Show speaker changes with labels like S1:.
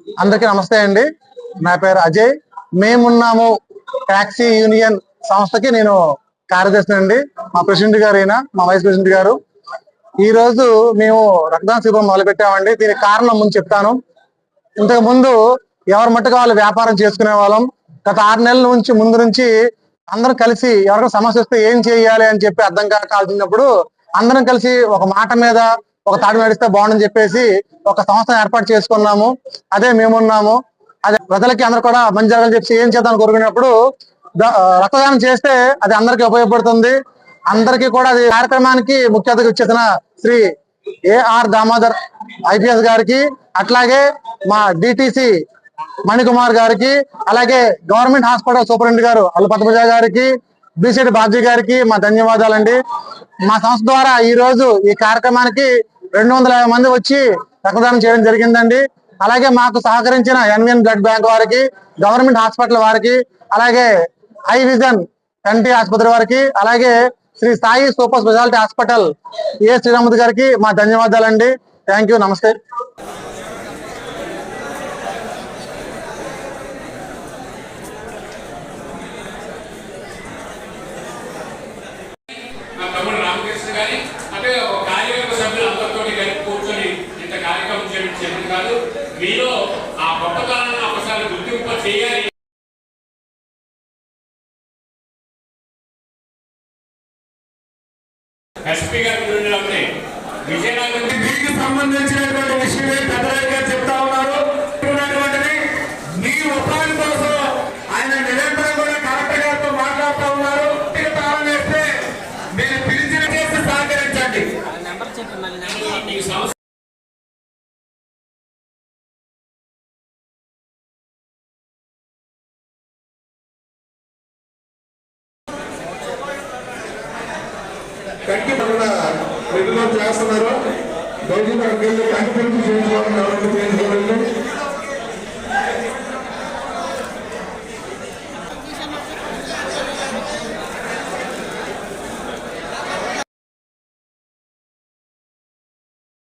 S1: అందరికీ నమస్తే అండి. నా పేరు అజయ్. మేమున్నాము టాక్సీ యూనియన్ సంస్థకి నేను కార్యదర్శి అండి. మా ప్రెసిడెంట్ గారు అయినా మా వైస్ ప్రెసిడెంట్ గారు. ఈ రోజు మేము రక్తదాన శిబిరం మొదలు పెట్టామండి. దీనికి కారణం ముందు చెప్తాను. ఇంతకు ముందు ఎవరి మట్టుకు వాళ్ళు వ్యాపారం చేసుకునే వాళ్ళం. గత 6 నెలల నుంచి ముందు నుంచి అందరం కలిసి ఎవరికైనా సమస్య వస్తే ఏం చేయాలి అని చెప్పి అర్థం కావాల్సినప్పుడు అందరం కలిసి ఒక మాట మీద ఒక తాడు నడిస్తే బాగుండని చెప్పేసి ఒక సంస్థను ఏర్పాటు చేసుకున్నాము. అదే మేమున్నాము. అదే ప్రజలకి అందరూ కూడా మంచి జరగాలని చెప్పి ఏం చేద్దాం కోరుకునేప్పుడు రక్తదానం చేస్తే అది అందరికీ ఉపయోగపడుతుంది. అందరికీ కూడా అది కార్యక్రమానికి ముఖ్య అతిథి వచ్చేసిన శ్రీ ఏఆర్ దామోదర్ ఐపీఎస్ గారికి, అట్లాగే మా డిటిసి మణికుమార్ గారికి, అలాగే గవర్నమెంట్ హాస్పిటల్ సూపరింటెండెంట్ గారు అల్పతపజ గారికి, బిసిడి బాబ్జీ గారికి మా ధన్యవాదాలండి. మా సంస్థ ద్వారా ఈ రోజు ఈ కార్యక్రమానికి 250 మంది వచ్చి రక్తదానం చేయడం జరిగిందండి. అలాగే మాకు సహకరించిన ఎన్విఎన్ బ్లడ్ బ్యాంక్ వారికి, గవర్నమెంట్ హాస్పిటల్ వారికి, అలాగే హై విజన్ కంటి ఆసుపత్రి వారికి, అలాగే Shri Sai super speciality hospital A శ్రీరామూర్తి గారికి మా ధన్యవాదాలండి. Thank you. నమస్తే.
S2: మీలో ఆ గొప్పతనాన్ని ఒకసారి గుర్తింపు చేయాలి. ఎస్పీ గారి
S3: దీనికి సంబంధించినటువంటి విషయమే పెద్దగా చెప్తా ఉన్నారు. మీ ఉపాధి కోసం ఆయన నిరంతరం కూడా కలెక్టర్ గారితో మాట్లాడుతూ ఉన్నారు. తాళం వేస్తే మీరు పిలిచిన చేసి సహకరించండి. కంటి రెగ్యులర్ చేస్తున్నారు. దయచేసి అక్కడికి వెళ్ళి కంటి పరీక్ష చేయించుకోవాలని చేయించుకోవాలి.